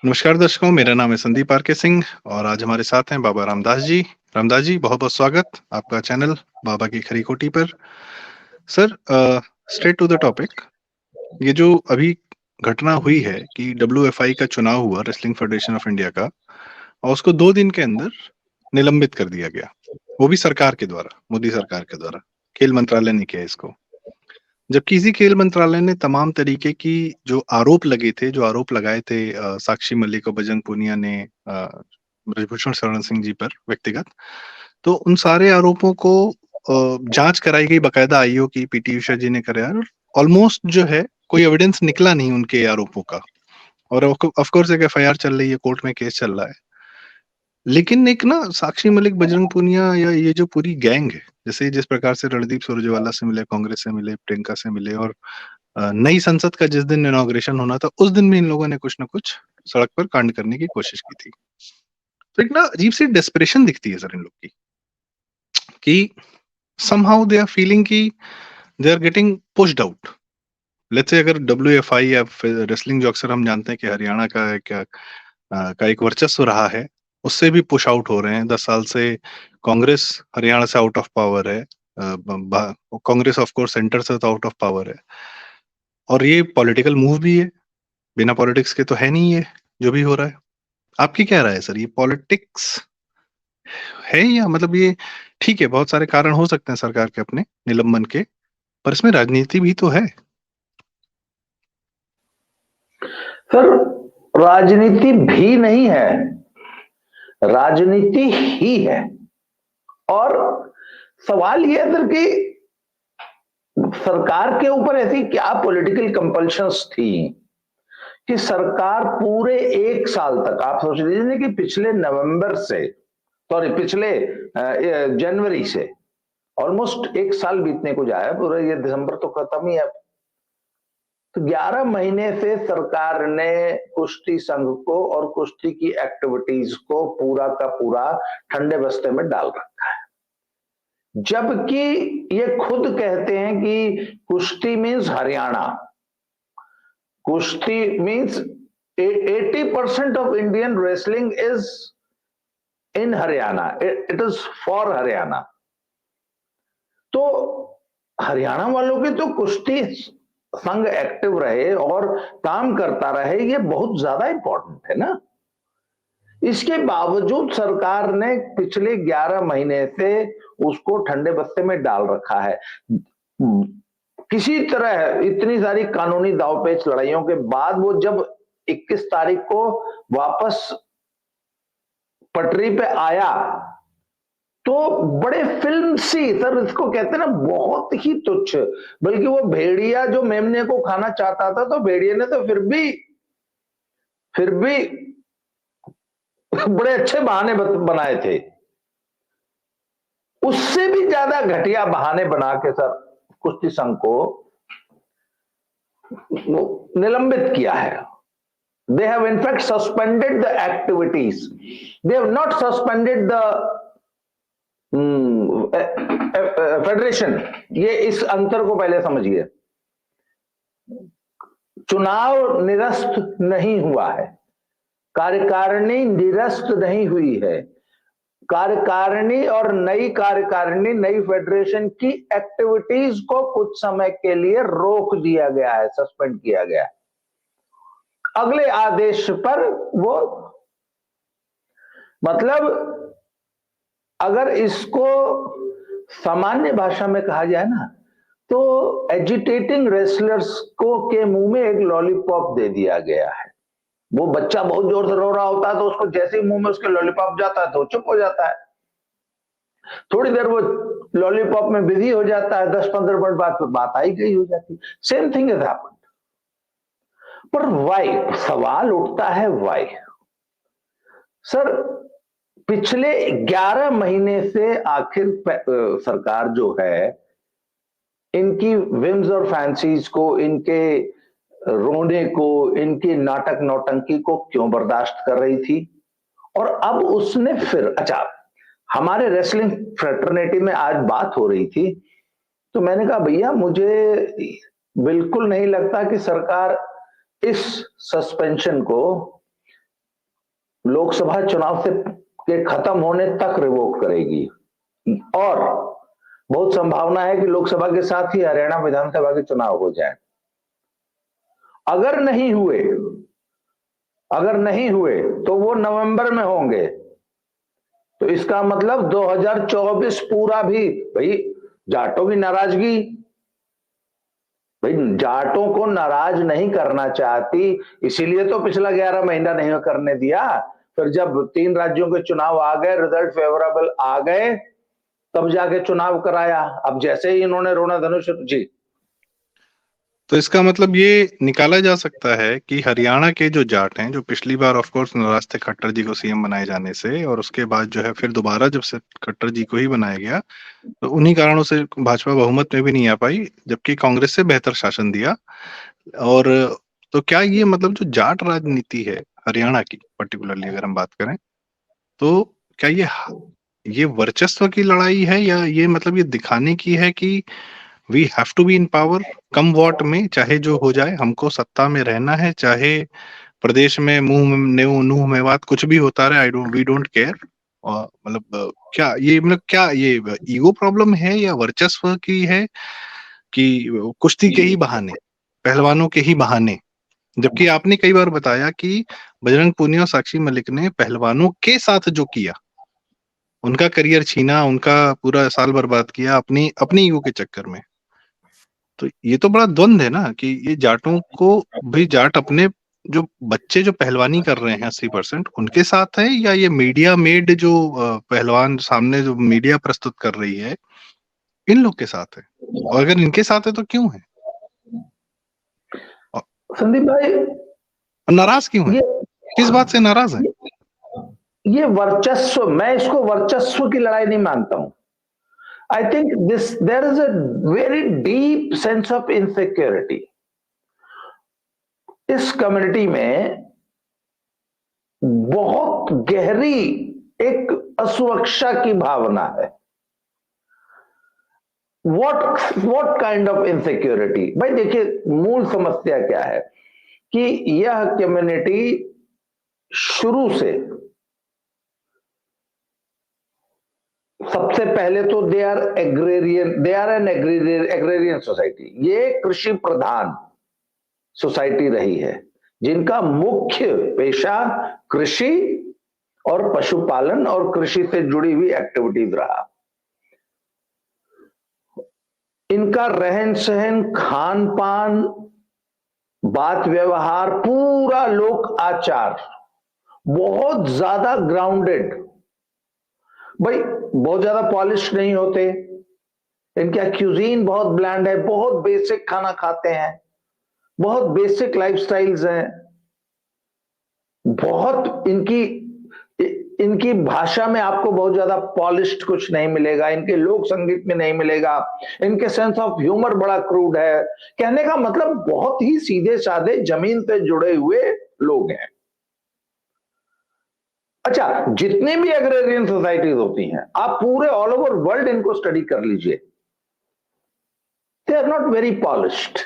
नमस्कार दर्शकों, मेरा नाम है संदीप आर के सिंह और आज हमारे साथ हैं बाबा रामदास जी। रामदास जी, बहुत-बहुत स्वागत आपका चैनल बाबा की खरी खोटी पर। Sir straight to the topic. ये जो अभी घटना हुई है कि डब्ल्यूएफआई का चुनाव हुआ, रेसलिंग फेडरेशन ऑफ इंडिया का, और उसको 2 दिन के अंदर निलंबित कर दिया गया। वो भी सरकार के द्वारा, मोदी सरकार के द्वारा। खेल मंत्रालय ने किया इसको। जबकि इसी खेल मंत्रालय ने तमाम तरीके की जो आरोप लगे थे, जो आरोप लगाए थे साक्षी मलिक और बजरंग पूनिया ने ब्रजभूषण शरण सिंह जी पर व्यक्तिगत, तो उन सारे आरोपों को जांच कराई गई बकायदा आईओ की, पीटी उषा जी ने कराया और ऑलमोस्ट जो है कोई एविडेंस निकला नहीं उनके आरोपों का। और ऑफ कोर्स एक एफआईआर चल रही है, कोर्ट में केस चल रहा है। लेकिन एक ना साक्षी मलिक, बजरंग पूनिया या ये जो पूरी गैंग है, जैसे जिस प्रकार से रणदीप सुरजेवाला से मिले, कांग्रेस से मिले, प्रियंका से मिले और नई संसद का जिस दिन इनॉग्रेशन होना था उस दिन भी इन लोगों ने कुछ ना कुछ सड़क पर कांड करने की कोशिश की थी। तो एक ना अजीब सी डेस्परेशन दिखती है सर इन लोग की कि somehow they are feeling that they are getting pushed out. Let's say अगर डब्ल्यूएफआई या रेसलिंग जो अक्सर हम जानते हैं कि हरियाणा का एक वर्चस्व रहा है, उससे भी पुश आउट हो रहे हैं। 10 साल से कांग्रेस हरियाणा से आउट ऑफ पावर है। कांग्रेस ऑफ कोर्स सेंटर से तो आउट ऑफ पावर है और ये पॉलिटिकल मूव भी है। बिना पॉलिटिक्स के तो है नहीं ये जो भी हो रहा है। आपकी क्या राय है सर, ये पॉलिटिक्स है या मतलब ये ठीक है, बहुत सारे कारण हो सकते हैं सरकार के अपने निलंबन के, पर इसमें राजनीति भी तो है। सर, राजनीति भी नहीं है, राजनीति ही है। और सवाल यह है सर कि सरकार के ऊपर ऐसी क्या पॉलिटिकल कंपल्शंस थी कि सरकार पूरे 1 साल तक, आप सोच लीजिए कि पिछले जनवरी से ऑलमोस्ट 1 साल बीतने को जाए, पूरा ये दिसंबर तो खत्म ही है। तो 11 महीने से सरकार ने कुश्ती संघ को और कुश्ती की एक्टिविटीज को पूरा का पूरा ठंडे बस्ते में डाल रखा है, जबकि ये खुद कहते हैं कि कुश्ती मीन्स हरियाणा, कुश्ती means 80% of Indian wrestling is in Haryana, it is for Haryana. तो हरियाणा वालों की तो कुश्ती संघ एक्टिव रहे और काम करता रहे, ये बहुत ज्यादा इंपॉर्टेंट है ना। इसके बावजूद सरकार ने पिछले 11 महीने से उसको ठंडे बस्ते में डाल रखा है। किसी तरह इतनी सारी कानूनी दांवपेच लड़ाइयों के बाद वो जब 21 तारीख को वापस पटरी पे आया तो बड़े फिल्म सी, सर इसको कहते हैं ना, बहुत ही तुच्छ। बल्कि वो भेड़िया जो मेमने को खाना चाहता था, तो भेड़िया ने तो फिर भी बड़े अच्छे बहाने बनाए थे। उससे भी ज्यादा घटिया बहाने बना के सर कुश्ती संघ को निलंबित किया है। They have in fact suspended the activities. They have not suspended the federation. ये इस अंतर को पहले समझिए। चुनाव निरस्त नहीं हुआ है, कार्यकारिणी निरस्त नहीं हुई है। कार्यकारिणी और नई कार्यकारिणी, नई फेडरेशन की एक्टिविटीज को कुछ समय के लिए रोक दिया गया है, सस्पेंड किया गया है। अगले आदेश पर वो, मतलब अगर इसको सामान्य भाषा में कहा जाए ना, तो एजिटेटिंग रेसलर्स को के मुंह में एक लॉलीपॉप दे दिया गया है। वो बच्चा बहुत जोर से रो रहा होता है तो उसको जैसे ही मुंह में उसके लॉलीपॉप जाता है तो चुप हो जाता है। थोड़ी देर वो लॉलीपॉप में बिजी हो जाता है, 10-15 मिनट बाद बात आई गई हो जाती। Same thing is happened. पर वाई, सवाल उठता है वाई। सर, पिछले 11 महीने से आखिर सरकार जो है इनकी विम्स और फैंसीज को, इनके रोने को, इनकी नाटक नौटंकी को क्यों बर्दाश्त कर रही थी? और अब उसने फिर, अच्छा, हमारे रेसलिंग फ्रेटर्निटी में आज बात हो रही थी तो मैंने कहा भैया मुझे बिल्कुल नहीं लगता कि सरकार इस सस्पेंशन को लोकसभा चुनाव से के खत्म होने तक रिवोक करेगी, और बहुत संभावना है कि लोकसभा के साथ ही हरियाणा विधानसभा के चुनाव हो जाए। अगर नहीं हुए तो वो नवंबर में होंगे। तो इसका मतलब 2024 पूरा भी, भाई जाटों की नाराजगी, भाई जाटों को नाराज नहीं करना चाहती, इसीलिए तो पिछला 11 महीना नहीं करने दिया। फिर जब 3 राज्यों के चुनाव आ गए, रिजल्ट फेवरेबल आ गए, तब जाके चुनाव कराया। अब जैसे ही इन्होंने रोना धनुष जी, तो इसका मतलब ये निकाला जा सकता है कि हरियाणा के जो जाट हैं, जो पिछली बार ऑफ कोर्स नाराज थे खट्टर जी को सीएम बनाए जाने से, और उसके बाद जो है फिर दोबारा जब से खट्टर जी को ही बनाया गया, तो उन्हीं कारणों से भाजपा बहुमत में भी नहीं आ पाई, जबकि कांग्रेस से बेहतर शासन दिया। और तो क्या ये मतलब जो जाट राजनीति है हरियाणा की पर्टिकुलरली अगर हम बात करें, तो क्या ये वर्चस्व की लड़ाई है, या ये मतलब ये दिखाने की है कि we have to be in power, कम वोट में चाहे जो हो जाए, हमको सत्ता में रहना है, चाहे प्रदेश में नूह मेवात कुछ भी होता रहे, I don't we don't care. और मतलब क्या ये ईगो प्रॉब्लम है या वर्चस्व की है, कि कुश्ती के ही बहाने, पहलवानों के ही बहाने? जबकि आपने कई बार बताया कि बजरंग पूनिया और साक्षी मलिक ने पहलवानों के साथ जो किया, उनका करियर छीना, उनका पूरा साल बर्बाद किया अपनी अपनी ईगो के चक्कर में। तो ये तो बड़ा द्वंद है ना, कि ये जाटों को भी, जाट अपने जो बच्चे जो पहलवानी कर रहे हैं 80% उनके साथ है, या ये मीडिया मेड जो पहलवान सामने जो मीडिया प्रस्तुत कर रही है, इन लोग के साथ है? और अगर इनके साथ है तो क्यों है, और संदीप भाई, नाराज क्यों है, ये किस बात से नाराज है? ये वर्चस्व, मैं इसको वर्चस्व की लड़ाई नहीं मानता हूं। I think there is a very deep sense of insecurity इस कम्युनिटी में, बहुत गहरी एक असुरक्षा की भावना है। What kind of insecurity? भाई देखिए, मूल समस्या क्या है कि यह कम्युनिटी शुरू से, सबसे पहले तो they are an agrarian society, ये कृषि प्रधान सोसाइटी रही है, जिनका मुख्य पेशा कृषि और पशुपालन और कृषि से जुड़ी हुई एक्टिविटीज रहा। इनका रहन सहन, खान पान, बात व्यवहार, पूरा लोक आचार बहुत ज्यादा ग्राउंडेड। भाई बहुत ज्यादा पॉलिश नहीं होते, इनका क्यूजीन बहुत ब्लैंड है, बहुत बेसिक खाना खाते हैं, बहुत बेसिक लाइफस्टाइल्स हैं, बहुत इनकी भाषा में आपको बहुत ज्यादा पॉलिश्ड कुछ नहीं मिलेगा, इनके लोक संगीत में नहीं मिलेगा, इनके सेंस ऑफ ह्यूमर बड़ा क्रूड है। कहने का मतलब बहुत ही सीधे साधे जमीन से जुड़े हुए लोग हैं। अच्छा, जितनी भी एग्रेरियन सोसाइटीज होती हैं, आप पूरे ऑल ओवर वर्ल्ड इनको स्टडी कर लीजिए, they are not very polished.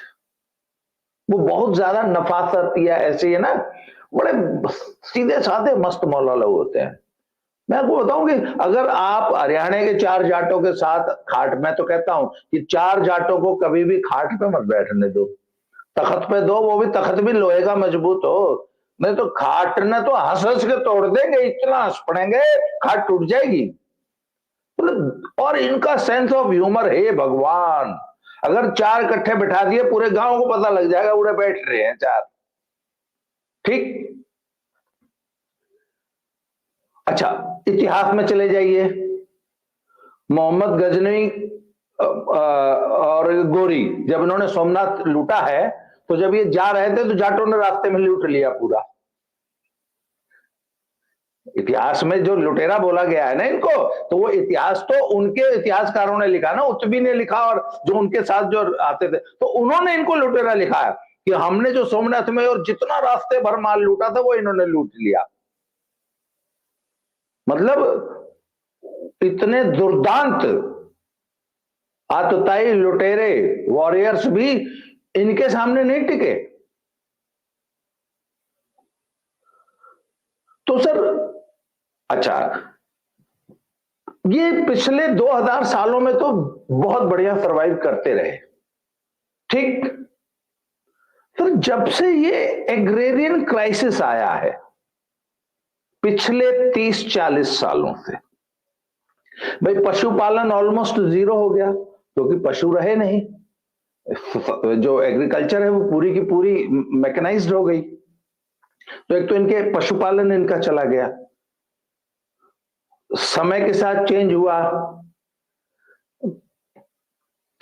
वो बहुत ज्यादा नफासत या ऐसे है ना, बड़े सीधे साधे मस्त मौला लोग होते हैं। मैं आपको बताऊं कि अगर आप हरियाणा के 4 जाटों के साथ खाट, मैं तो कहता हूं कि 4 जाटों को कभी भी खाट पे मत बैठने दो, तख्त पे दो, वो भी तख्त भी लोहे का मजबूत हो, नहीं तो खाट ने तो हंस हंस के तोड़ देंगे, इतना हंस पड़ेंगे खाट टूट जाएगी। और इनका सेंस ऑफ ह्यूमर, हे भगवान, अगर 4 इकट्ठे बिठा दिए पूरे गांव को पता लग जाएगा उड़े बैठ रहे हैं 4। ठीक। अच्छा, इतिहास में चले जाइए, मोहम्मद गजनवी और गोरी, जब इन्होंने सोमनाथ लूटा है, तो जब ये जा रहे थे तो जाटों ने रास्ते में लूट लिया पूरा। इतिहास में जो लुटेरा बोला गया है ना इनको, तो वो इतिहास तो उनके इतिहासकारों ने लिखा ना, उत्तबी ने लिखा, और जो उनके साथ जो आते थे तो उन्होंने इनको लुटेरा लिखा है कि हमने जो सोमनाथ में और जितना रास्ते भर माल लूटा था वो इन्होंने लूट लिया। मतलब इतने दुर्दांत आतताई लुटेरे वॉरियर्स भी इनके सामने नहीं टिके। तो सर अच्छा, ये पिछले 2000 सालों में तो बहुत बढ़िया सरवाइव करते रहे, ठीक। फिर जब से ये एग्रेरियन क्राइसिस आया है पिछले 30-40 सालों से, भाई पशुपालन ऑलमोस्ट जीरो हो गया क्योंकि पशु रहे नहीं, जो एग्रीकल्चर है वो पूरी की पूरी मैकेनाइज्ड हो गई, तो एक तो इनके पशुपालन इनका चला गया, समय के साथ चेंज हुआ,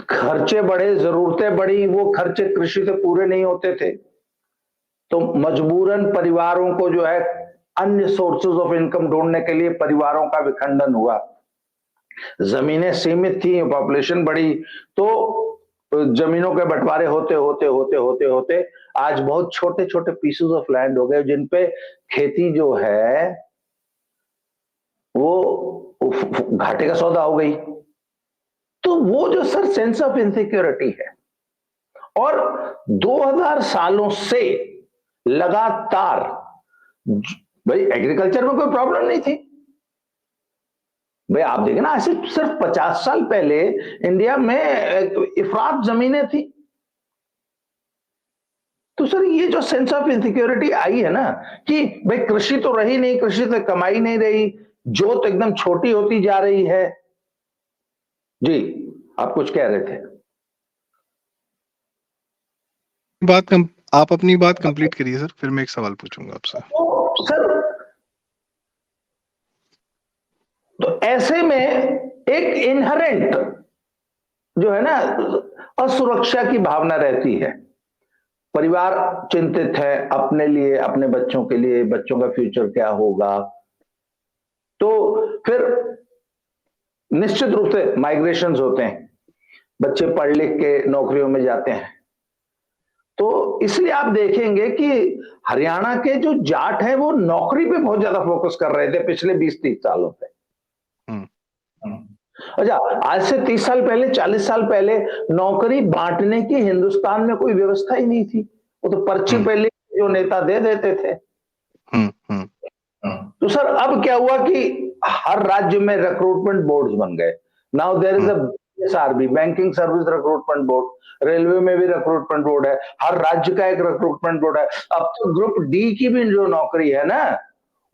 खर्चे बढ़े, जरूरतें बढ़ी, वो खर्चे कृषि से पूरे नहीं होते थे, तो मजबूरन परिवारों को जो है अन्य सोर्सेज ऑफ इनकम ढूंढने के लिए परिवारों का विखंडन हुआ, जमीनें सीमित थी, पॉपुलेशन बढ़ी, तो जमीनों के बंटवारे होते होते होते होते होते आज बहुत छोटे छोटे पीसेस ऑफ लैंड हो गए जिन पे खेती जो है वो घाटे का सौदा हो गई। तो वो जो सर सेंस ऑफ इनसिक्योरिटी है, और 2000 सालों से लगातार, भाई एग्रीकल्चर में कोई प्रॉब्लम नहीं थी, भाई आप देखें ना, ऐसे सिर्फ 50 साल पहले इंडिया में इफरात जमीनें थी। तो सर ये जो सेंस ऑफ इनसिक्योरिटी आई है ना कि भाई कृषि तो रही नहीं, कृषि से कमाई नहीं रही, जोत एकदम छोटी होती जा रही है। जी आप कुछ कह रहे थे। आप अपनी बात कंप्लीट करिए सर, फिर मैं एक सवाल पूछूंगा आपसे। तो सर तो ऐसे में एक इनहेरेंट जो है ना असुरक्षा की भावना रहती है, परिवार चिंतित है अपने लिए, अपने बच्चों के लिए, बच्चों का फ्यूचर क्या होगा, तो फिर निश्चित रूप से माइग्रेशंस होते हैं, बच्चे पढ़ लिख के नौकरियों में जाते हैं। तो इसलिए आप देखेंगे कि हरियाणा के जो जाट हैं वो नौकरी पे बहुत ज्यादा फोकस कर रहे थे पिछले 20-30 सालों से। अच्छा, आज से 30 साल पहले, 40 साल पहले नौकरी बांटने की हिंदुस्तान में कोई व्यवस्था ही नहीं थी, वो तो पर्ची पहले जो नेता दे देते थे। तो सर अब क्या हुआ कि हर राज्य में रिक्रूटमेंट बोर्ड्स बन गए। Now there is a BSRB, banking service recruitment board, railway में भी रिक्रूटमेंट बोर्ड है, हर राज्य का एक रिक्रूटमेंट बोर्ड है। अब तो ग्रुप डी की भी जो नौकरी है ना,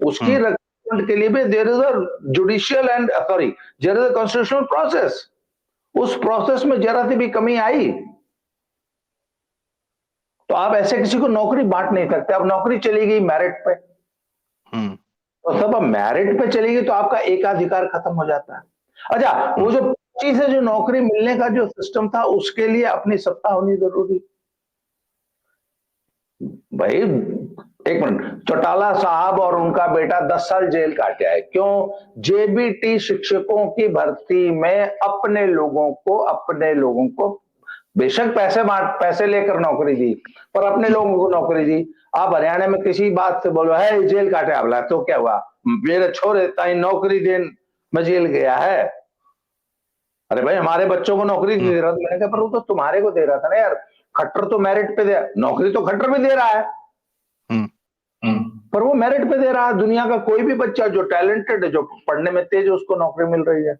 उसकी रिक्रूटमेंट के लिए भी there is a judicial and sorry there is a constitutional process. उस प्रोसेस में जरा सी भी कमी आई तो आप ऐसे किसी को नौकरी बांट नहीं सकते। अब नौकरी चली गई मेरिट पे, तो सब अब मेरिट पे चली गई तो आपका एकाधिकार खत्म हो जाता है। अच्छा, वो जो चीज है, जो नौकरी मिलने का जो सिस्टम था, उसके लिए अपनी सत्ता होनी जरूरी। भाई एक मिनट, चौटाला साहब और उनका बेटा 10 साल जेल काटे आए, क्यों? जेबीटी शिक्षकों की भर्ती में अपने लोगों को बेशक पैसे लेकर नौकरी दी, पर अपने लोगों को नौकरी दी। आप हरियाणा में किसी बात से बोलो है जेल काटे आवला, तो क्या हुआ? मेरे छोरे ताई नौकरी देन में जेल गया है। अरे भाई हमारे बच्चों को नौकरी दे रहा था, मैंने कहा पर वो तो तुम्हारे को दे रहा था ना यार, खट्टर तो मेरिट पे दे, नौकरी तो खट्टर भी दे रहा है, पर वो मेरिट पे दे रहा है। दुनिया का कोई भी बच्चा जो टैलेंटेड है, जो पढ़ने में तेज है, उसको नौकरी मिल रही है।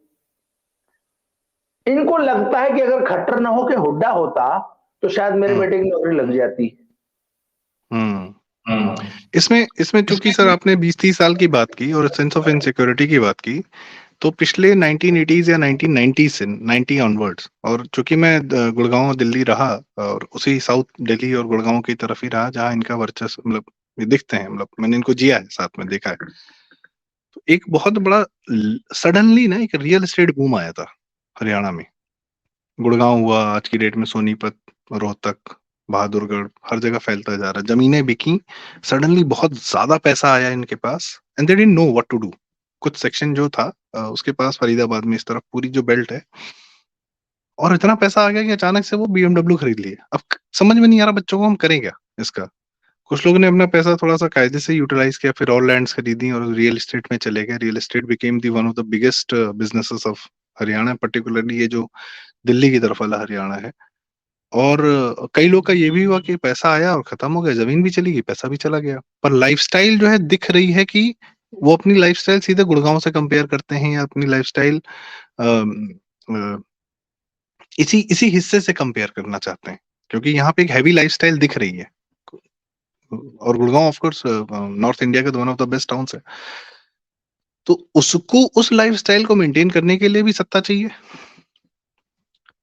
इनको लगता है कि अगर खट्टर ना हो के हुड्डा होता तो शायद मेरे बेटे की नौकरी लग जाती। इसमें चूंकि सर आपने 20-30 साल की बात की और सेंस ऑफ इनसिक्योरिटी की बात की, तो पिछले 1980s या 1990s से 90 ऑनवर्ड्स, और चूंकि मैं गुड़गांव दिल्ली रहा और उसी साउथ दिल्ली और गुड़गांव की तरफ ही रहा जहां इनका वर्चस्व मतलब दिखते हैं, मतलब मैंने इनको जिया है, साथ में देखा है। तो एक बहुत बड़ा सडनली ना एक रियल एस्टेट बूम आया था हरियाणा में। गुड़गांव हुआ, आज की डेट में सोनीपत, रोहतक, बहादुरगढ़, हर जगह फैलता जा रहा, जमीनें बिकी, सडनली बहुत ज्यादा पैसा आया इनके पास, and they didn't know what to do. कुछ सेक्शन जो था उसके पास फरीदाबाद में इस तरफ पूरी जो बेल्ट है, और इतना पैसा आ गया कि अचानक से वो BMW खरीद लिए। अब समझ में नहीं आ रहा बच्चों को हम करें क्या इसका। कुछ लोगों ने अपना पैसा थोड़ा सा कायदे से यूटिलाइज किया, फिर और लैंड्स खरीदी और रियल एस्टेट में चले गए। Real estate became the one of the biggest businesses of Haryana, particularly ये जो दिल्ली की तरफ वाला हरियाणा है। और कई लोग का ये भी हुआ कि पैसा आया और खत्म हो गया, जमीन भी चली गई, पैसा भी चला गया, पर लाइफस्टाइल जो है दिख रही है कि वो अपनी लाइफस्टाइल सीधे गुड़गांव से कंपेयर करते हैं या अपनी लाइफस्टाइल इसी इसी हिस्से से कंपेयर करना चाहते हैं, क्योंकि यहाँ पे एक हैवी लाइफस्टाइल दिख रही है। और Gurgaon of course north India के one of the best towns है, तो उसको उस लाइफस्टाइल को मेंटेन करने के लिए भी सत्ता चाहिए,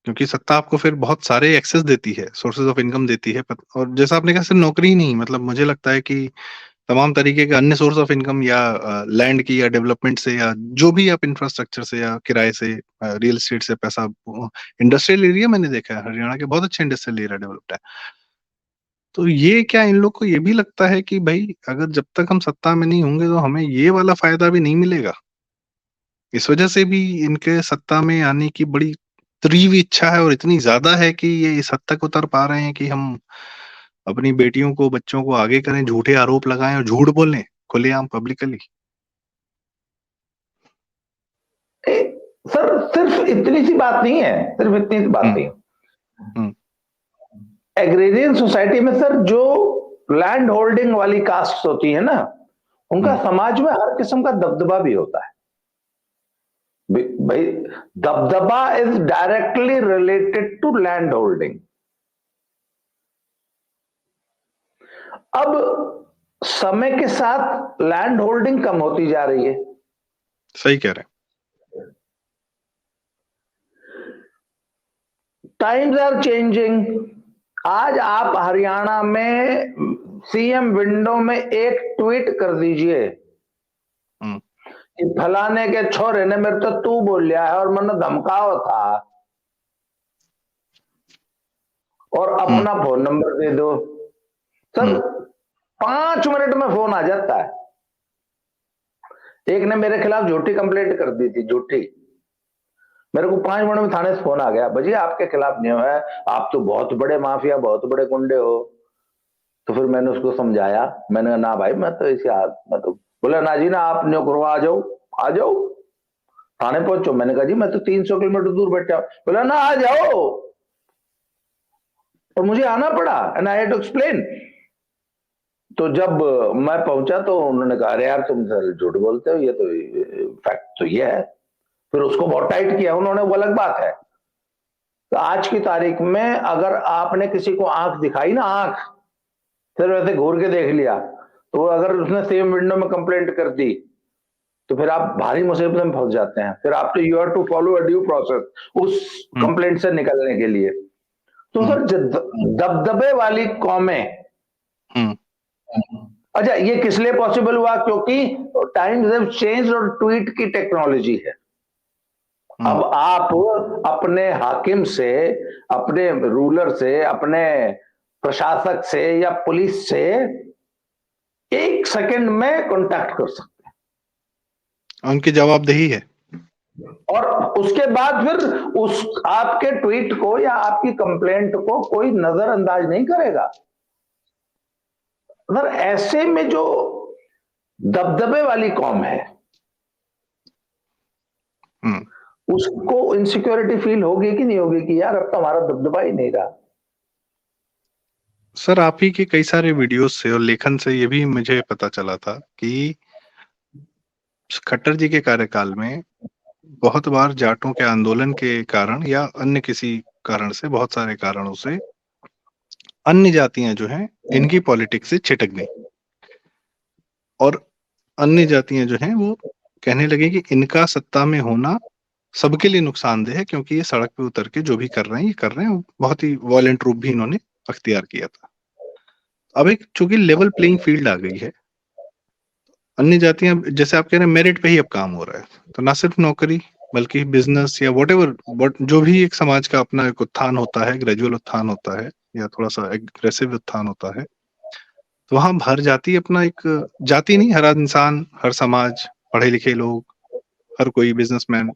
क्योंकि सत्ता आपको फिर बहुत सारे एक्सेस देती है, सोर्सेज ऑफ इनकम देती है। और जैसा आपने कहा, सिर्फ नौकरी ही नहीं, मतलब मुझे लगता है कि तमाम तरीके के अन्य सोर्स ऑफ इनकम या लैंड की या डेवलपमेंट से या जो भी आप इंफ्रास्ट्रक्चर से या किराए से रियल एस्टेट से पैसा, इंडस्ट्रियल एरिया मैंने देखा है हरियाणा के बहुत अच्छे इंडस्ट्रियल एरिया डेवलप्ड है। तो ये क्या इन लोग को ये भी लगता है कि भाई अगर जब तक हम सत्ता में नहीं होंगे तो हमें ये वाला फायदा भी नहीं मिलेगा? इस वजह से भी इनके सत्ता में आने की बड़ी तीव्र इच्छा है और इतनी ज्यादा है कि ये इस हद तक उतर पा रहे हैं कि हम अपनी बेटियों को, बच्चों को आगे करें, झूठे आरोप लगाएं और झूठ बोलें खुलेआम पब्लिकली। सर सिर्फ इतनी सी बात नहीं है, सिर्फ इतनी सी बात नहीं है। एग्रेरियन सोसाइटी में सर जो लैंड होल्डिंग वाली कास्ट होती है ना, उनका समाज में हर किस्म का दबदबा भी होता है। भाई दबदबा is directly related to land holding. अब समय के साथ लैंड होल्डिंग कम होती जा रही है। सही कह रहे हैं। Times are changing. आज आप हरियाणा में सीएम विंडो में एक ट्वीट कर दीजिए कि फलाने के छोरे ने मेरे तो तू बोल लिया है और मैंने धमकाओ था, और अपना फोन नंबर दे दो, सर 5 मिनट में फोन आ जाता है। एक ने मेरे खिलाफ झूठी कंप्लेंट कर दी थी, झूठी। मेरे को 5 मिनट में थाने से फोन आ गया, भैया आपके खिलाफ नहीं हुआ है, आप तो बहुत बड़े माफिया, बहुत बड़े गुंडे हो। तो फिर मैंने उसको समझाया, मैंने कहा ना भाई मैं तो इसे मैं तो, बोला ना जी ना आप न्यो करो, आ जाओ आ जाओ थाने पहुंचो। मैंने कहा जी मैं तो 300 किलोमीटर दूर बैठा। बोला ना आ जाओ, और मुझे आना पड़ा, and I had to explain. तो जब मैं पहुंचा तो उन्होंने कहा अरे यार तुम सर झूठ बोलते हो, ये तो फैक्ट तो ये है। फिर उसको बहुत टाइट किया उन्होंने, वो अलग बात है। तो आज की तारीख में अगर आपने किसी को आंख दिखाई ना, आंख फिर वैसे घूर के देख लिया, तो अगर उसने सेम विंडो में कंप्लेंट कर दी तो फिर आप भारी मुसीबत में फंस जाते हैं। फिर आप तो you have to follow a due process उस कंप्लेंट से निकलने के लिए। तो सर दबदबे वाली कौमें, अच्छा ये किस लिए पॉसिबल हुआ? क्योंकि टाइम्स हैव चेंज्ड और ट्वीट की टेक्नोलॉजी है। अब आप अपने हाकिम से, अपने रूलर से, अपने प्रशासक से या पुलिस से 1 सेकंड में कांटेक्ट कर सकते हैं, उनकी जवाबदेही है। और उसके बाद फिर उस आपके ट्वीट को या आपकी कंप्लेंट को कोई नजरअंदाज नहीं करेगा। सर ऐसे में जो दबदबे वाली कौम है उसको इनसिक्योरिटी फील होगी कि नहीं होगी कि यार अब तो हमारा दबदबा ही नहीं रहा। सर आप ही के कई सारे वीडियोस से और लेखन से ये भी मुझे पता चला था कि खट्टर जी के कार्यकाल में बहुत बार जाटों के आंदोलन के कारण या अन्य किसी कारण से, बहुत सारे कारणों से अन्य जातियां जो हैं इनकी पॉलिटिक्स से छिटक गई, और अन्य जातियां जो हैं वो कहने लगी कि इनका सत्ता में होना सबके लिए नुकसानदेह है, क्योंकि ये सड़क पे उतर के जो भी कर रहे हैं ये कर रहे हैं। बहुत ही वॉयलेंट रूप भी इन्होंने अख्तियार किया था। अब एक चूंकि लेवल प्लेइंग फील्ड आ गई है, अन्य जातियां जैसे आप कह रहे हैं मेरिट पे ही अब काम हो रहा है, तो ना सिर्फ नौकरी बल्कि बिजनेस या व्हाटएवर जो भी एक समाज का अपना एक उत्थान होता है, ग्रेजुअल उत्थान होता है या थोड़ा सा एग्रेसिव उत्थान होता है, तो वहां हर जाति अपना एक, जाति नहीं, हर इंसान, हर समाज, पढ़े लिखे लोग, हर कोई बिजनेसमैन,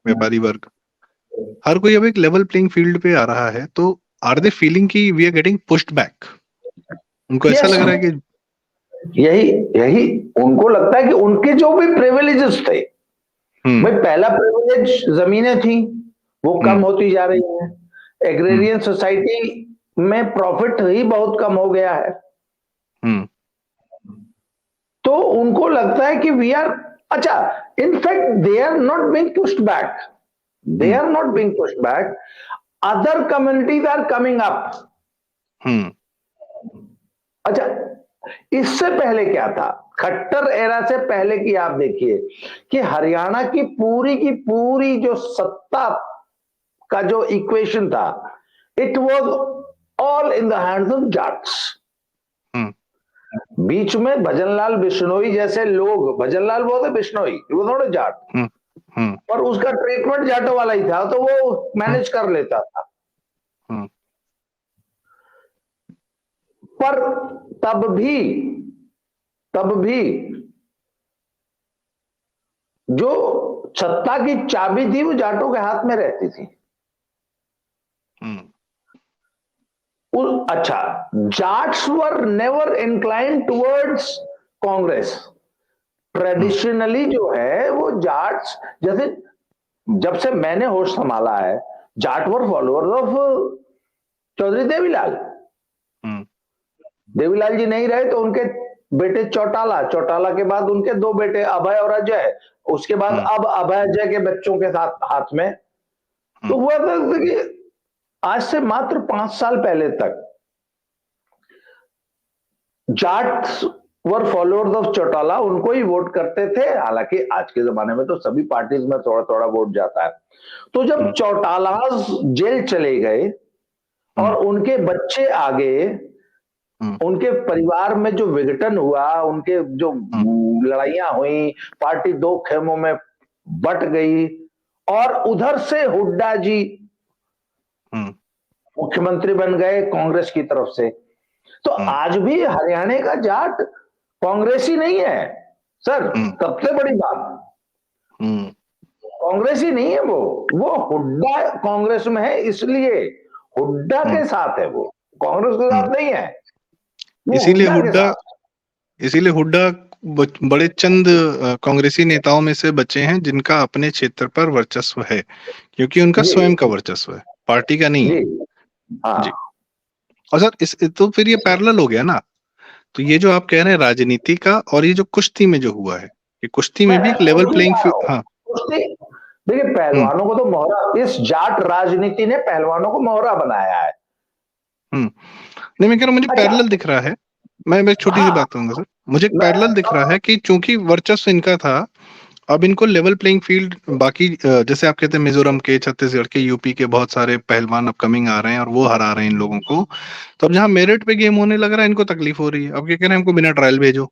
व्यापारी वर्ग, हर कोई अब एक लेवल प्लेइंग फील्ड पे आ रहा है। तो आर दे फीलिंग की we are getting pushed back? उनको ऐसा लग रहा है कि यही यही उनको लगता है कि उनके जो भी प्रिविलेजेस थे, भाई पहला प्रिविलेज जमीनें थी वो कम होती जा रही हैं, एग्रेरियन सोसाइटी में प्रॉफिट ही बहुत कम हो गया है। तो उनको लगता है कि वी आर, अच्छा, in fact they are not being pushed back, they are not being pushed back, other communities are coming up. अच्छा, इससे पहले क्या था, खट्टर एरा से पहले की आप देखिए कि हरियाणा की पूरी जो सत्ता का जो इक्वेशन था, it was all in the hands of Jats. बीच में भजनलाल बिश्नोई जैसे लोग, भजनलाल बोलते बिश्नोई, वो नॉट अ जाट, पर उसका ट्रीटमेंट जाटों वाला ही था, तो वो मैनेज कर लेता था। पर तब भी जो सत्ता की चाबी थी वो जाटों के हाथ में रहती थी। अच्छा, Jats were never inclined towards Congress. Traditionally जो है वो जाट्स, जैसे जब से मैंने होश संभाला है, जाट वर फॉलोअर्स ऑफ चौधरी देवीलाल। देवीलाल जी नहीं रहे तो उनके बेटे चौटाला के बाद उनके दो बेटे अभय और अजय, उसके बाद अब अभय अजय के बच्चों के साथ हाथ में। तो हुआ था कि आज से मात्र 5 साल पहले तक जाट्स वर फॉलोअर्स ऑफ चौटाला, उनको ही वोट करते थे। हालांकि आज के जमाने में तो सभी पार्टीज में थोड़ा थोड़ा वोट जाता है। तो जब चौटाला जेल चले गए और उनके बच्चे आ गए, उनके परिवार में जो विघटन हुआ, उनके जो लड़ाइयां हुई, पार्टी दो खेमों में बट गई, और उधर से हुड्डा जी मुख्यमंत्री बन गए कांग्रेस की तरफ से। तो आज भी हरियाणा का जाट कांग्रेसी नहीं है सर, सबसे बड़ी बात, कांग्रेसी नहीं है वो हुड्डा कांग्रेस में है, इसलिए हुड्डा के साथ है, वो कांग्रेस के साथ नहीं है। इसीलिए हुड्डा बड़े चंद कांग्रेसी नेताओं में से बचे हैं जिनका अपने क्षेत्र पर वर्चस्व है, क्योंकि उनका स्वयं का वर्चस्व है, पार्टी का नहीं है। जी। और सर तो फिर ये पैरेलल हो गया ना, तो ये जो आप कह रहे हैं राजनीति का, और ये जो कुश्ती में जो हुआ है, ये कुश्ती में भी एक लेवल प्लेइंग फील्ड। हाँ, देखिए, पहलवानों को तो मोहरा, इस जाट राजनीति ने पहलवानों को मोहरा बनाया है। नहीं, मैं कह रहा हूँ मुझे पैरेलल दिख रहा है। मैं एक छोटी सी बात कहूंगा सर, मुझे पैरेलल दिख रहा है कि चूंकि वर्चस्व इनका था, अब इनको लेवल प्लेइंग फील्ड, बाकी जैसे आप कहते हैं मिजोरम के, छत्तीसगढ़ के, यूपी के बहुत सारे पहलवान अपकमिंग आ रहे हैं और वो हरा रहे हैं इन लोगों को। तो अब जहाँ मेरिट पे गेम होने लग रहा है, इनको तकलीफ हो रही है। अब क्या कह रहे हैं, हमको बिना ट्रायल भेजो।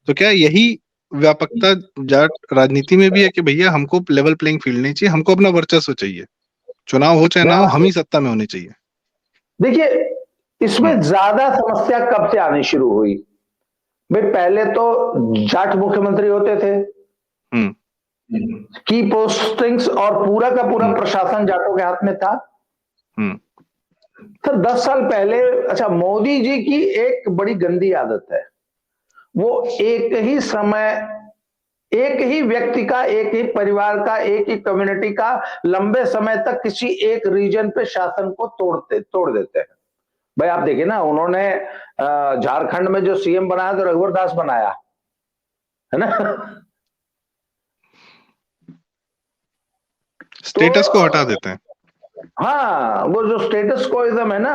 तो क्या यही व्यापकता जाट राजनीति में भी है कि भैया हमको लेवल प्लेइंग फील्ड नहीं चाहिए, हमको अपना वर्चस्व चाहिए, चुनाव हो चाहे ना हो, हम ही सत्ता में होने चाहिए। देखिए, इसमें ज्यादा समस्या कब से आनी शुरू हुई भाई? पहले तो जाट मुख्यमंत्री होते थे, की पोस्टिंग्स और पूरा का पूरा प्रशासन जाटों के हाथ में था। सर 10 साल पहले, अच्छा, मोदी जी की एक बड़ी गंदी आदत है, वो एक ही समय, एक ही व्यक्ति का, एक ही परिवार का, एक ही कम्युनिटी का लंबे समय तक किसी एक रीजन पे शासन को तोड़ देते हैं। भाई आप देखिए ना, उन्होंने झारखंड में जो सीएम बनाया तो रघुवर दास बनाया है ना, स्टेटस को हटा देते हैं। हाँ, वो जो स्टेटस कोइज्म है ना,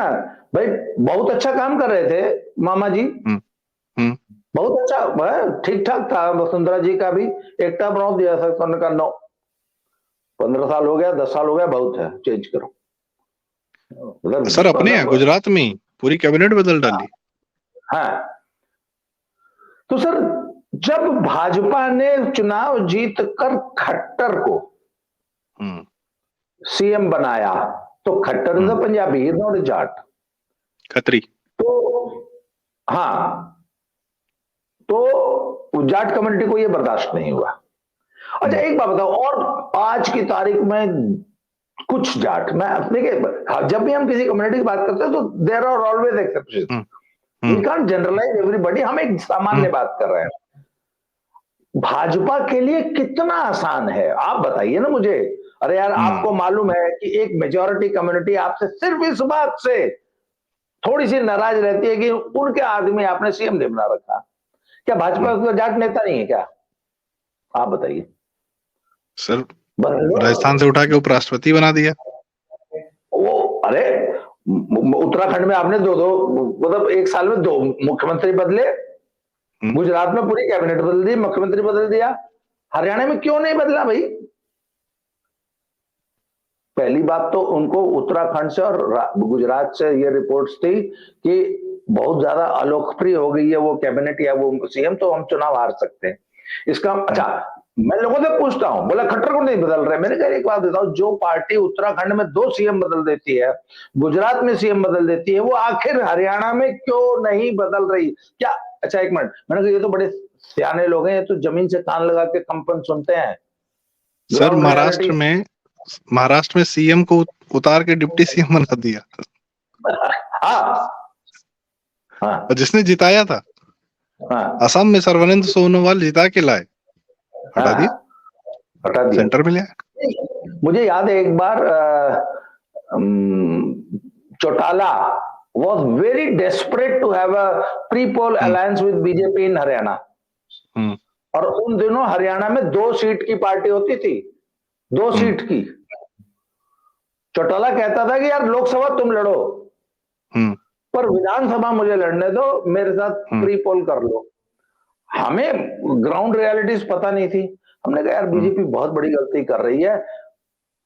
भाई बहुत अच्छा काम कर रहे थे मामा जी, बहुत अच्छा, ठीक ठाक था। वसुंधरा जी का भी एकता बनाओ दिया था, का 15 साल हो गया, 10 साल हो गया, बहुत है, चेंज करो। सर अपने गुजरात में पूरी कैबिनेट बदल डाली। हाँ, तो सर जब भाजपा ने चुनाव जीत कर खट्टर को सीएम बनाया, तो Khattar is a Punjabi, is not a Jat, Khatri. तो हाँ, तो जाट कम्युनिटी को यह बर्दाश्त नहीं हुआ। अच्छा, एक बात बताओ, और आज की तारीख में कुछ जाट, मैं देखिए जब भी हम किसी कम्युनिटी की बात करते हैं तो there are always exceptions, we can't generalise everybody, हम एक सामान्य बात कर रहे हैं। भाजपा के लिए कितना आसान है आप बताइए ना मुझे, अरे यार, आपको मालूम है कि एक मेजॉरिटी कम्युनिटी आपसे सिर्फ इस बात से थोड़ी सी नाराज रहती है कि उनके आदमी आपने सीएम नहीं बना रखा। क्या भाजपा का जाट नेता नहीं है क्या? आप बताइए सर। बस। राजस्थान से उठा के उपराष्ट्रपति बना दिया। वो अरे उत्तराखंड में आपने दो दो, मतलब एक साल में 2 मुख्यमंत्री बदले, गुजरात में पूरी कैबिनेट बदल दी, मुख्यमंत्री बदल दिया, हरियाणा में क्यों नहीं बदला भाई? पहली बात तो उनको उत्तराखंड से और गुजरात से ये रिपोर्ट्स थी कि बहुत ज्यादा अलोकप्रिय हो गई है वो कैबिनेट या वो सीएम, तो हम चुनाव हार सकते हैं इसका। अच्छा, मैं लोगों से पूछता हूं, बोला खट्टर को नहीं बदल रहे। मैंने कहा एक बात बताओ, जो पार्टी उत्तराखंड में 2 सीएम बदल देती है, गुजरात में सीएम बदल देती है, वो आखिर हरियाणा में क्यों नहीं बदल रही? क्या? अच्छा एक मिनट, मैंने कहा ये तो बड़े सियाने लोग हैं, ये तो जमीन से कान लगा के कंपन सुनते हैं। Sir ground reality. महाराष्ट्र में सीएम को उतार के डिप्टी सीएम बना दिया। हाँ हाँ और जिसने जिताया था हाँ असम में सर्बानंद सोनोवाल जिता के लाए, हटा दिया, हाँ, हटा दिया। सेंटर में लिया। मुझे याद है एक बार Chautala was very desperate to have a pre-poll alliance with BJP in Haryana. और उन दिनों हरियाणा में 2 सीट की पार्टी होती थी, 2 सीट की। चौटाला कहता था कि यार लोकसभा तुम लड़ो, पर विधानसभा मुझे लड़ने दो, मेरे साथ प्री पोल कर लो। हमें ग्राउंड रियलिटीज पता नहीं थी। हमने कहा यार बीजेपी बहुत बड़ी गलती कर रही है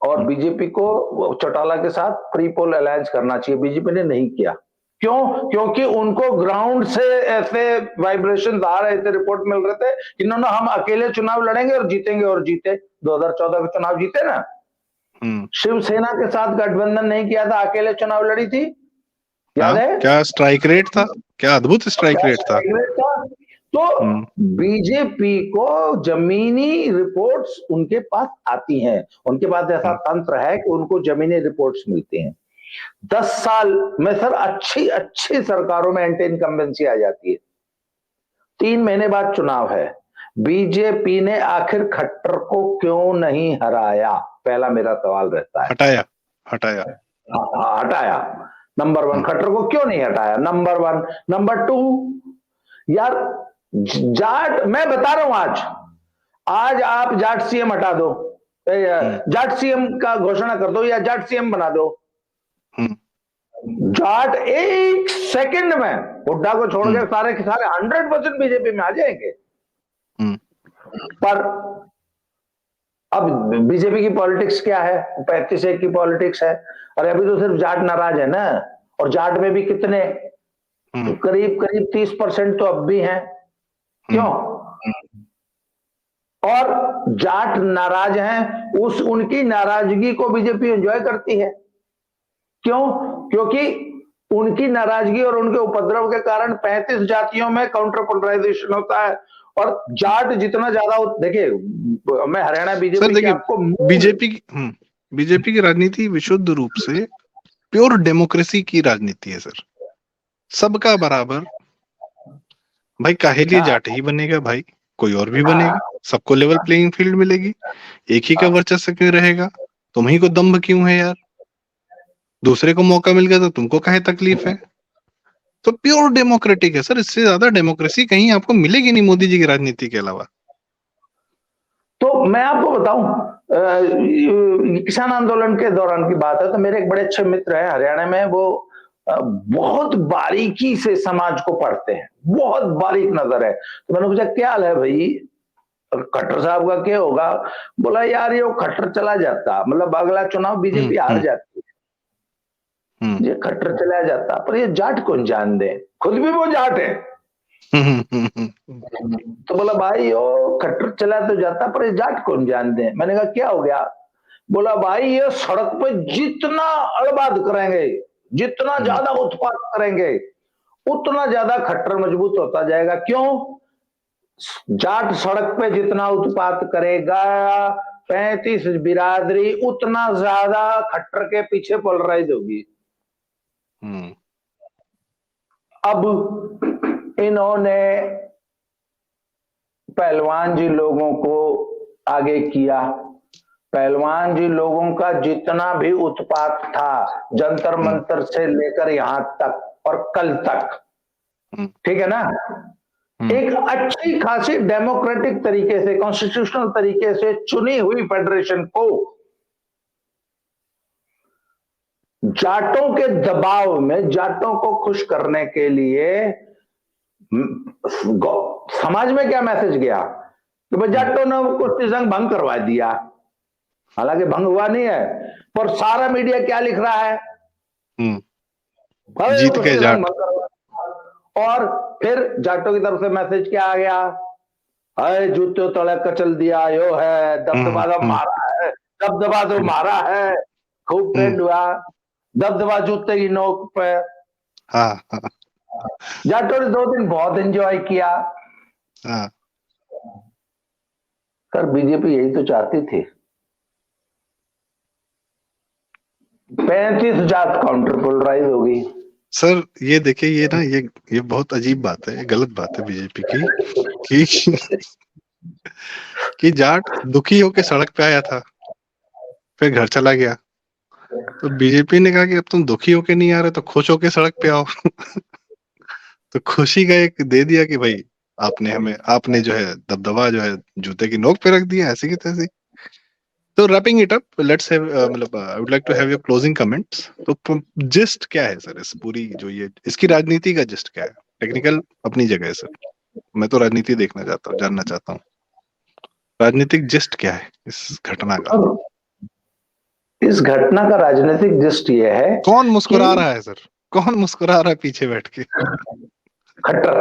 और बीजेपी को चौटाला के साथ प्री पोल अलायंस करना चाहिए। बीजेपी ने नहीं किया। क्यों? क्योंकि उनको ग्राउंड से ऐसे वाइब्रेशन आ रहे थे, रिपोर्ट मिल रहे थे कि इन्होंने हम अकेले चुनाव लड़ेंगे और जीतेंगे, और जीते। 2014 में चुनाव जीते ना। शिवसेना के साथ गठबंधन नहीं किया था, अकेले चुनाव लड़ी थी, याद है? क्या स्ट्राइक रेट था, क्या अद्भुत स्ट्राइक रेट था। तो बीजेपी को जमीनी रिपोर्ट्स उनके पास आती हैं, उनके पास ऐसा तंत्र है कि उनको जमीनी रिपोर्ट्स मिलती हैं। 10 साल में सर अच्छी अच्छी सरकारों में एंटी इनकम्बेंसी आ जाती है। 3 महीने बाद चुनाव है। बीजेपी ने आखिर खट्टर को क्यों नहीं हराया? पहला मेरा सवाल रहता है। हटाया। हटाया। नंबर 1, खट्टर को क्यों नहीं हटाया? नंबर 1। नंबर 2, यार जाट, मैं बता रहा हूं, आज आप जाट सीएम हटा दो, जाट सीएम का घोषणा कर दो या जाट सीएम बना दो, जाट 1 सेकंड में हुड्डा को छोड़ के सारे के सारे 100% बीजेपी में आ जाएंगे। पर अब बीजेपी की पॉलिटिक्स क्या है? 35-1 की पॉलिटिक्स है। अरे अभी तो सिर्फ जाट नाराज है ना, और जाट में भी कितने, करीब करीब 30% तो अब भी हैं। क्यों? और जाट नाराज हैं, उनकी नाराजगी को बीजेपी एंजॉय करती है। क्यों? क्योंकि उनकी नाराजगी और उनके उपद्रव के कारण 35 जातियों में काउंटर पोलराइजेशन होता है, और जाट जितना ज्यादा, देखिए मैं हरियाणा बीजेपी की आपको बीजेपी की राजनीति विशुद्ध रूप से प्योर डेमोक्रेसी की राजनीति है सर। सबका बराबर, भाई काहे लिए जाट ही बनेगा भाई, कोई और भी बनेगा, सबको लेवल प्लेइंग फील्ड मिलेगी, एक ही का वर्चस्व क्यों रहेगा, तुम्ही को दम्भ क्यों है यार, दूसरे को मौका मिल गया तो तुमको काहे तकलीफ है। तो प्योर डेमोक्रेटिक है सर, इससे ज्यादा डेमोक्रेसी कहीं आपको मिलेगी नहीं मोदी जी की राजनीति के अलावा। तो मैं आपको बताऊं, किसान आंदोलन के दौरान की बात है, तो मेरे एक बड़े अच्छे मित्र हैं हरियाणा में, वो बहुत बारीकी से समाज को पढ़ते हैं, बहुत बारीक नजर है। तो मैंने पूछा क्या हाल है भाई, खट्टर साहब का क्या होगा? बोला यार ये खट्टर चला जाता, मतलब अगला चुनाव बीजेपी हार जाती है, ये खट्टर चला जाता, पर ये जाट कौन जान दे, खुद भी वो जाट है। तो बोला भाई ओ खट्टर चला तो जाता, पर ये जाट कौन जान दे। मैंने कहा क्या हो गया? बोला भाई ये सड़क पे जितना अड़बाद करेंगे, जितना ज्यादा उत्पाद करेंगे, उतना ज्यादा खट्टर मजबूत होता जाएगा। क्यों? जाट सड़क पे जितना उत्पाद करेगा, 35 बिरादरी उतना ज्यादा खट्टर के पीछे पोलराइज होगी। अब इन्होंने पहलवान जी लोगों को आगे किया, पहलवान जी लोगों का जितना भी उत्पात था जंतर मंतर से लेकर यहां तक और कल तक, ठीक है ना, एक अच्छी खासी डेमोक्रेटिक तरीके से, कॉन्स्टिट्यूशनल तरीके से चुनी हुई फेडरेशन को जाटों के दबाव में, जाटों को खुश करने के लिए समाज में क्या मैसेज गया कि भाई जाटों ने कुश्ती संघ भंग करवा दिया। हालांकि भंग हुआ नहीं है, पर सारा मीडिया क्या लिख रहा है, जीत गए जाट। और फिर जाटों की तरफ से मैसेज क्या आ गया, अरे जूते तले कचल दिया, यो है दबदबा तो मारा है, दबदबा तो मारा है, खूब ट्रेंड हुआ, दबदबा जूते की नोक पे। जाटों ने 2 दिन बहुत एंजॉय किया। सर बीजेपी यही तो चाहती थी, 35 जात काउंटर पोलराइज हो गई। सर ये देखिए, ये ना ये बहुत अजीब बात है, गलत बात है बीजेपी की कि जाट दुखी होके सड़क पे आया था, फिर घर चला गया। तो बीजेपी ने कहा कि अब तुम दुखी होके नहीं आ रहे तो खुश होके सड़क पे आओ। तो खुशी का एक दे दिया कि भाई आपने जो है दबदबा जो है जूते की नोक पे रख दिया, ऐसी की तैसी। तो wrapping it up, let's have मतलब I would like to have your closing comments. तो जिस्ट क्या है सर इस पूरी जो ये इसकी राजनीति का जिस्ट क्या है? टेक्निकल अपनी जगह है सर, मैं तो राजनीति देखना चाहता हूँ, जानना चाहता हूँ राजनीतिक जिस्ट क्या है इस घटना का। इस घटना का राजनीतिक जिस्ट ये है, कौन मुस्कुरा रहा है सर, कौन मुस्कुरा रहा है पीछे बैठ के? खट्टर।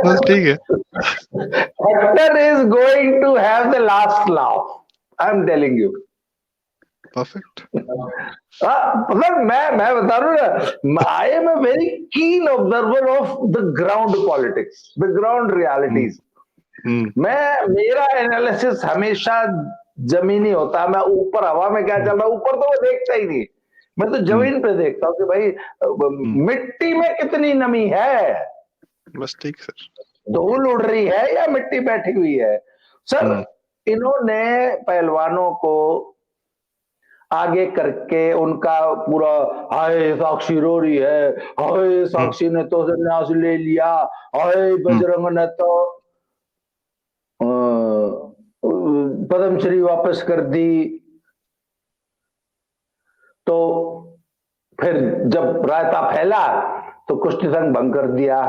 बस ठीक है। Khattar is going to have the last laugh, I am telling you. Perfect. मतलब मैं बता रहा हूँ ना, I am a very keen observer of the ground politics, the ground realities. मेरा एनालिसिस हमेशा जमीनी होता है। मैं ऊपर हवा में क्या चल रहा है ऊपर तो मैं देखता ही नहीं, मैं तो जमीन पे देखता हूँ कि भाई मिट्टी में कितनी नमी है। बस ठीक सर, धूल उड़ रही है या मिट्टी बैठी हुई है। सर इन्होंने पहलवानों को आगे करके उनका पूरा, हाय साक्षी रो रही है, हाय साक्षी ने तो संन्यास ले लिया, हाय बजरंग ने तो पद्मश्री वापस कर दी। तो फिर जब रायता फैला तो कुश्ती संघ भंग कर दिया,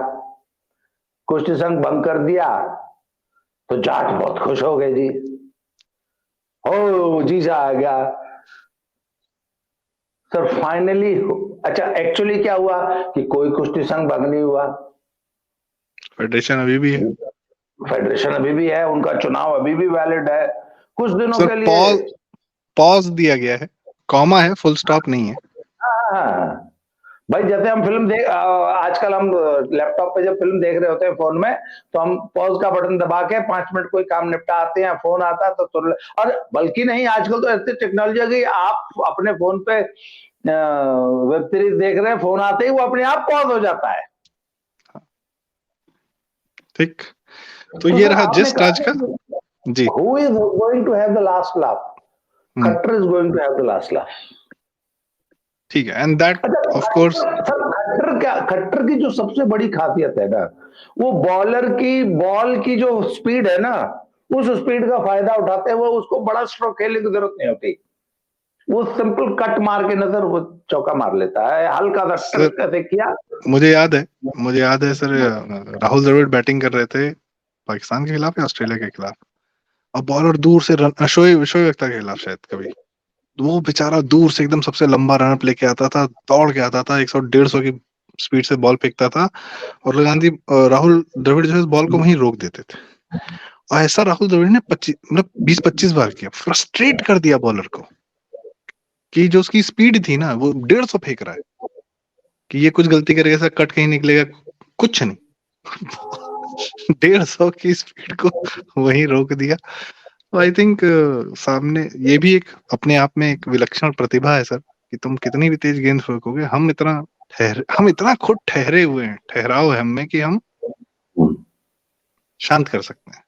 कुश्ती संघ भंग कर दिया तो जाट बहुत खुश हो गए जी, ओ जीजा आ गया। सर फाइनली, अच्छा एक्चुअली क्या हुआ कि कोई कुश्ती संघ भंग नहीं हुआ, फेडरेशन अभी भी है, फेडरेशन अभी भी है, उनका चुनाव अभी भी वैलिड है। कुछ दिनों के लिए पॉज दिया गया है, कॉमा है, फुल स्टॉप नहीं है। हाँ भाई, जैसे हम फिल्म देख, आजकल हम लैपटॉप पे जब फिल्म देख रहे होते हैं फोन में, तो हम पॉज का बटन दबा के 5 मिनट कोई काम निपटा आते हैं, फोन आता है तो और बल्कि नहीं, आजकल तो ऐसी टेक्नोलॉजी आ गई, आप अपने फोन पे वेब सीरीज देख रहे हैं, फोन आते ही वो अपने आप पॉज हो जाता है। ठीक, तो ये रहा जिस्ट आज का जी। Who is going to have the last laugh? Khattar is going to have the last laugh. ठीक है, and that of course. Khattar की जो सबसे बड़ी खासियत है ना, वो बॉल की जो स्पीड है ना, उस स्पीड का फायदा उठाते हैं वो, उसको बड़ा स्ट्रोक खेलने की जरूरत नहीं होती, वो सिंपल कट मार के नजर वो चौका मार लेता है, हल्का सा ट्रिक कैसे किया। मुझे याद है सर, राहुल द्रविड़ बैटिंग कर रहे थे पाकिस्तान के खिलाफ या ऑस्ट्रेलिया के खिलाफ, और बॉलर दूर से रन, शोएब अख्तर के खिलाफ शायद कभी, वो बेचारा दूर से एकदम सबसे लंबा रन लेके आता था, दौड़ के आता था, 100-150 की स्पीड से बॉल फेंकता था, और राहुल द्रविड़ जो है बॉल को वहीं रोक देते थे। और ऐसा राहुल द्रविड़ ने 20-25 बार किया, फ्रस्ट्रेट कर दिया बॉलर को कि जो उसकी स्पीड थी ना, वो 150 फेंक रहा है कि ये कुछ गलती करेगा, ऐसा कट कहीं निकलेगा, कुछ नहीं। 150 की स्पीड को वहीं रोक दिया। आई थिंक सामने ये भी एक अपने आप में एक विलक्षण प्रतिभा है सर, कि तुम कितनी भी तेज गेंद फेंकोगे, हम इतना खुद ठहरे हुए हैं, ठहराव है हमें कि हम शांत कर सकते हैं।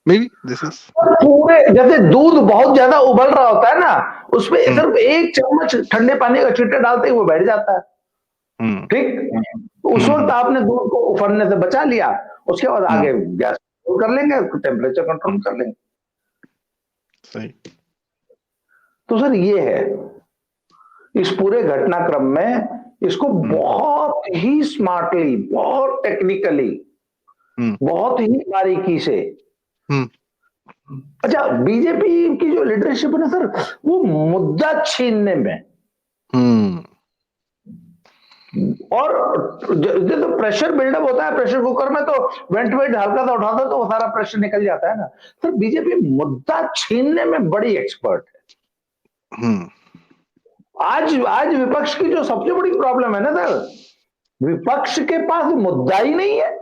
मे बी दिस इज पूरे जैसे दूध बहुत ज्यादा उबल रहा होता है ना, उसमें सिर्फ 1 चम्मच ठंडे पानी का छींटा डालते ही वो बैठ जाता है। ठीक, उस वक्त आपने दूध को उफरने से बचा लिया, उसके बाद आगे गैस कर लेंगे, टेम्परेचर कंट्रोल कर लेंगे। सही। तो सर ये है इस पूरे घटनाक्रम में, इसको बहुत ही स्मार्टली, बहुत टेक्निकली, बहुत ही बारीकी से, अच्छा बीजेपी की जो लीडरशिप है ना सर, वो मुद्दा छीनने में और जो प्रेशर बिल्डअप होता है प्रेशर कुकर में, तो वेंट हल्का सा उठाता तो वो सारा प्रेशर निकल जाता है ना। सर बीजेपी मुद्दा छीनने में बड़ी एक्सपर्ट है। आज विपक्ष की जो सबसे बड़ी प्रॉब्लम है ना सर, विपक्ष के पास मुद्दा ही नहीं है।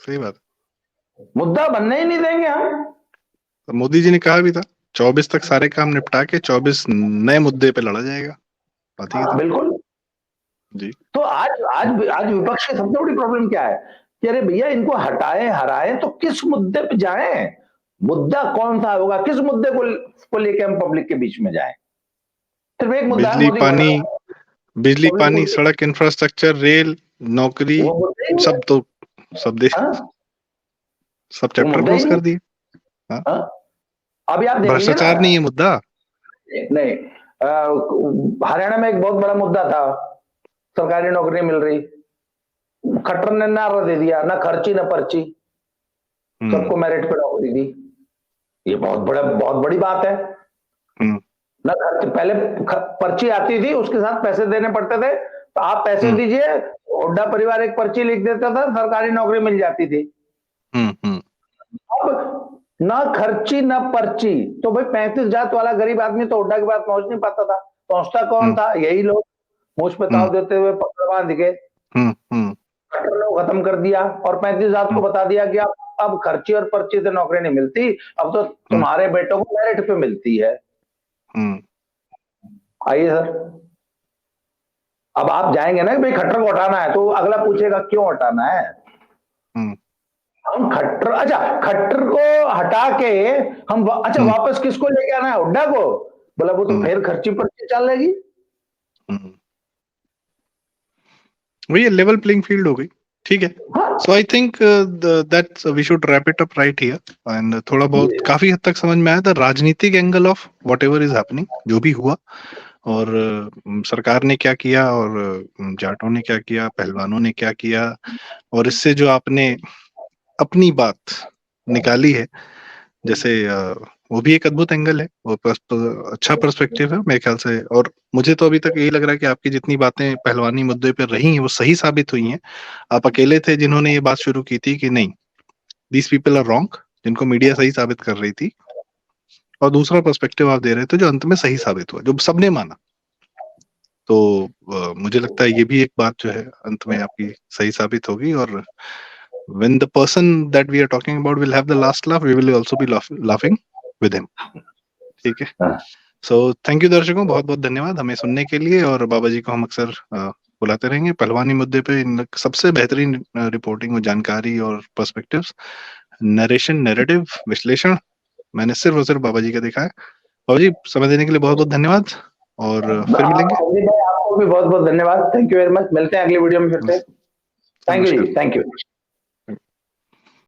सही बात, मुद्दा बनने ही नहीं देंगे हम। तो मोदी जी ने कहा भी था 24 तक सारे काम निपटा के 24 नए मुद्दे पे लड़ा जाएगा। बिल्कुल जी। तो आज विपक्ष की सबसे बड़ी प्रॉब्लम क्या है कि अरे भैया इनको हटाए हराए तो किस मुद्दे पे जाएं, मुद्दा कौन सा होगा, किस मुद्दे को लेके हम पब्लिक के बीच में जाएं। सिर्फ एक मुद्दा है, बिजली पानी सड़क इंफ्रास्ट्रक्चर रेल नौकरी सब, तो सब देश सब चैप्टर क्लोज कर दिए। अभी आप देखिए भ्रष्टाचार नहीं है मुद्दा, नहीं हरियाणा में एक बहुत बड़ा मुद्दा था, सरकारी नौकरी मिल रही, खट्टर ने नारा दे दिया, ना खर्ची ना पर्ची, सबको मेरिट पे नौकरी दी। ये बहुत बड़ी बात है ना। पहले पर्ची आती थी, उसके साथ पैसे देने पड़ते थे, तो आप पैसे दीजिए, हुड्डा परिवार एक पर्ची लिख देता था, सरकारी नौकरी मिल जाती थी। अब ना खर्ची ना पर्ची, तो भाई 35 जात वाला गरीब आदमी तो हुड्डा के बाद पहुंच नहीं पाता था, पहुंचता कौन था, यही लोग मुझ पे ताव देते हुए पकड़ बांध के खत्म कर दिया, और 35 जात को बता दिया कि अब खर्ची और पर्ची से नौकरी नहीं मिलती, अब तो तुम्हारे बेटों को मेरिट पे मिलती है। आइए सर, अब आप जाएंगे ना कि भाई खट्टर को हटाना है, तो अगला पूछेगा क्यों हटाना है। हम खट्टर को हटा के हम वापस किसको लेके आना है, हुड्डा को, बोला वो तो फिर खर्ची पर्ची चलेगी। वही लेवल प्लेइंग फील्ड हो गई, ठीक है। So I think that we should wrap it up right here, and थोड़ा बहुत काफी हद तक समझ में आया था राजनीतिक angle of whatever is happening, जो भी हुआ, और सरकार ने क्या किया, और जाटों ने क्या किया, पहलवानों ने क्या किया, और इससे जो आपने अपनी बात निकाली है, जैसे वो भी एक अद्भुत एंगल है, वो अच्छा पर्सपेक्टिव है मेरे ख्याल से। और मुझे तो अभी तक यही लग रहा है कि आपकी जितनी बातें पहलवानी मुद्दे पर रही हैं वो सही साबित हुई हैं। आप अकेले थे जिन्होंने ये बात शुरू की थी कि नहीं, दीज पीपल आर रॉन्ग, जिनको मीडिया सही साबित कर रही थी, और दूसरा पर्सपेक्टिव आप दे रहे थे जो अंत में सही साबित हुआ, जो सबने माना। तो मुझे लगता है ये भी एक बात जो है अंत में आपकी सही साबित होगी, और when the person that we are talking about will have the last laugh, we will also be laughing with him, ठीक है। सो थैंक यू दर्शकों, बहुत बहुत धन्यवाद हमें सुनने के लिए, और बाबा जी को हम अक्सर बुलाते रहेंगे पहलवानी मुद्दे पे, इन सबसे बेहतरीन रिपोर्टिंग और जानकारी और पर्सपेक्टिव्स, नरेशन, नैरेटिव, विश्लेषण मैंने सिर्फ और सिर्फ बाबा जी का देखा है। बाबा जी समय देने के लिए बहुत बहुत धन्यवाद, और फिर मिलेंगे। आपको भी बहुत बहुत धन्यवाद, थैंक यू वेरी मच, मिलते हैं अगली वीडियो में फिर से। थैंक यू जी, थैंक यू।